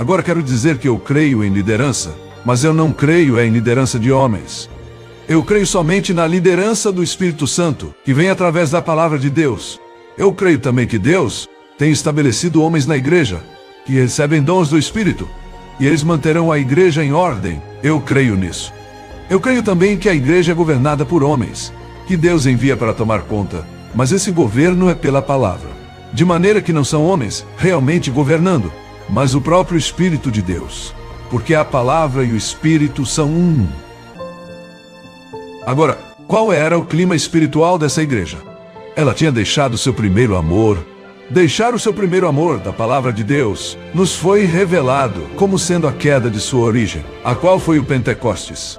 Agora quero dizer que eu creio em liderança, mas eu não creio em liderança de homens. Eu creio somente na liderança do Espírito Santo, que vem através da palavra de Deus. Eu creio também que Deus tem estabelecido homens na igreja, que recebem dons do Espírito, e eles manterão a igreja em ordem. Eu creio nisso. Eu creio também que a igreja é governada por homens, que Deus envia para tomar conta, mas esse governo é pela palavra. De maneira que não são homens realmente governando, mas o próprio Espírito de Deus. Porque a palavra e o Espírito são um. Agora, qual era o clima espiritual dessa igreja? Ela tinha deixado seu primeiro amor. Deixar o seu primeiro amor da palavra de Deus nos foi revelado como sendo a queda de sua origem, a qual foi o Pentecostes.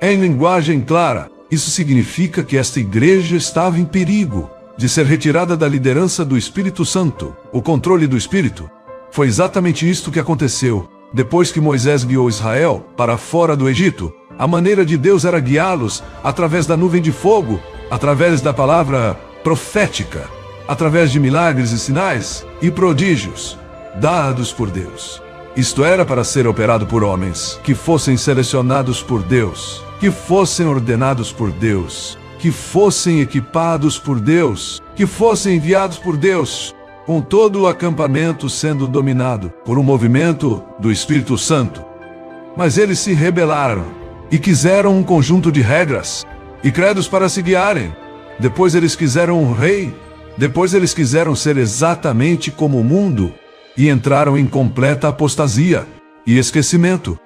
Em linguagem clara, isso significa que esta igreja estava em perigo de ser retirada da liderança do Espírito Santo, o controle do Espírito. Foi exatamente isto que aconteceu. Depois que Moisés guiou Israel para fora do Egito, a maneira de Deus era guiá-los através da nuvem de fogo, através da palavra profética, através de milagres e sinais e prodígios dados por Deus. Isto era para ser operado por homens que fossem selecionados por Deus, que fossem ordenados por Deus, que fossem equipados por Deus, que fossem enviados por Deus, com todo o acampamento sendo dominado por um movimento do Espírito Santo. Mas eles se rebelaram e quiseram um conjunto de regras e credos para se guiarem. Depois eles quiseram um rei. Depois eles quiseram ser exatamente como o mundo e entraram em completa apostasia e esquecimento.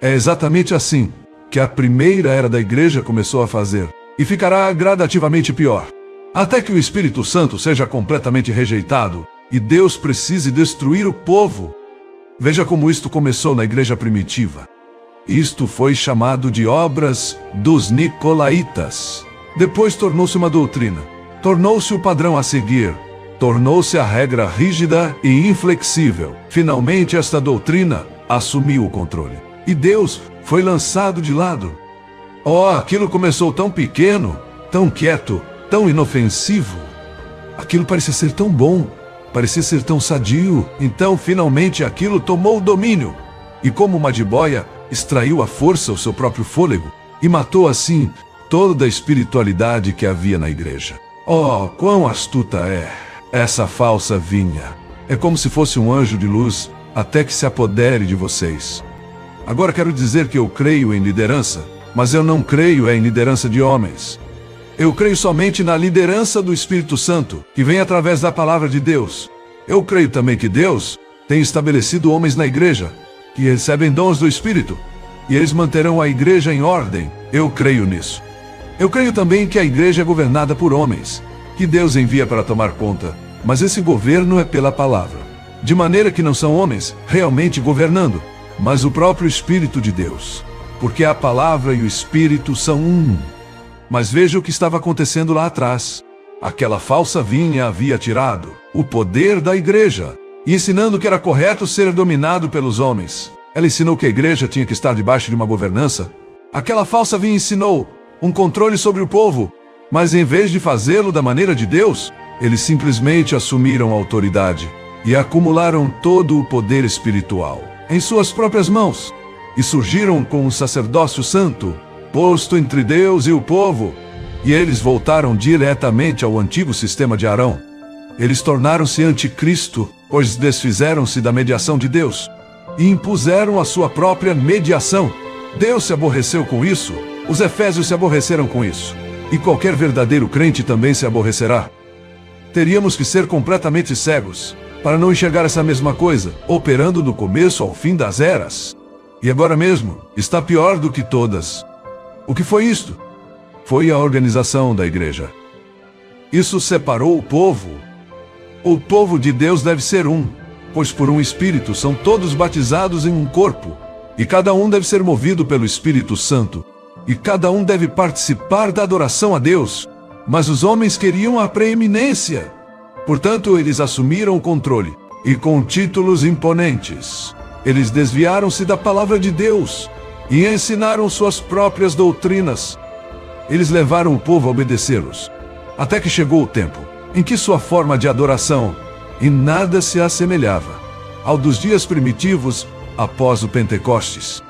É exatamente assim que a primeira era da igreja começou a fazer, e ficará gradativamente pior, até que o Espírito Santo seja completamente rejeitado e Deus precise destruir o povo. Veja como isto começou na igreja primitiva. Isto foi chamado de obras dos Nicolaítas. Depois tornou-se uma doutrina. Tornou-se o padrão a seguir. Tornou-se a regra rígida e inflexível. Finalmente, esta doutrina assumiu o controle. E Deus foi lançado de lado. Oh, aquilo começou tão pequeno, tão quieto, tão inofensivo. Aquilo parecia ser tão bom, parecia ser tão sadio. Então, finalmente, aquilo tomou o domínio. E como uma jiboia, extraiu à força o seu próprio fôlego e matou assim toda a espiritualidade que havia na igreja. Oh, quão astuta é essa falsa vinha! É como se fosse um anjo de luz até que se apodere de vocês. Agora quero dizer que eu creio em liderança, mas eu não creio em liderança de homens. Eu creio somente na liderança do Espírito Santo, que vem através da palavra de Deus. Eu creio também que Deus tem estabelecido homens na igreja, que recebem dons do Espírito, e eles manterão a igreja em ordem. Eu creio nisso. Eu creio também que a igreja é governada por homens, que Deus envia para tomar conta, mas esse governo é pela palavra. De maneira que não são homens realmente governando, mas o próprio Espírito de Deus. Porque a palavra e o Espírito são um. Mas veja o que estava acontecendo lá atrás. Aquela falsa vinha havia tirado o poder da igreja, e ensinando que era correto ser dominado pelos homens. Ela ensinou que a igreja tinha que estar debaixo de uma governança. Aquela falsa vinha ensinou um controle sobre o povo, mas em vez de fazê-lo da maneira de Deus, eles simplesmente assumiram a autoridade e acumularam todo o poder espiritual em suas próprias mãos, e surgiram com um sacerdócio santo, posto entre Deus e o povo, e eles voltaram diretamente ao antigo sistema de Arão. Eles tornaram-se anticristo, pois desfizeram-se da mediação de Deus e impuseram a sua própria mediação. Deus se aborreceu com isso, os efésios se aborreceram com isso, e qualquer verdadeiro crente também se aborrecerá. Teríamos que ser completamente cegos para não enxergar essa mesma coisa, operando do começo ao fim das eras. E agora mesmo, está pior do que todas. O que foi isto? Foi a organização da igreja. Isso separou o povo. O povo de Deus deve ser um, pois por um Espírito são todos batizados em um corpo, e cada um deve ser movido pelo Espírito Santo, e cada um deve participar da adoração a Deus. Mas os homens queriam a preeminência. Portanto, eles assumiram o controle, e com títulos imponentes, eles desviaram-se da palavra de Deus e ensinaram suas próprias doutrinas. Eles levaram o povo a obedecê-los, até que chegou o tempo em que sua forma de adoração em nada se assemelhava ao dos dias primitivos após o Pentecostes.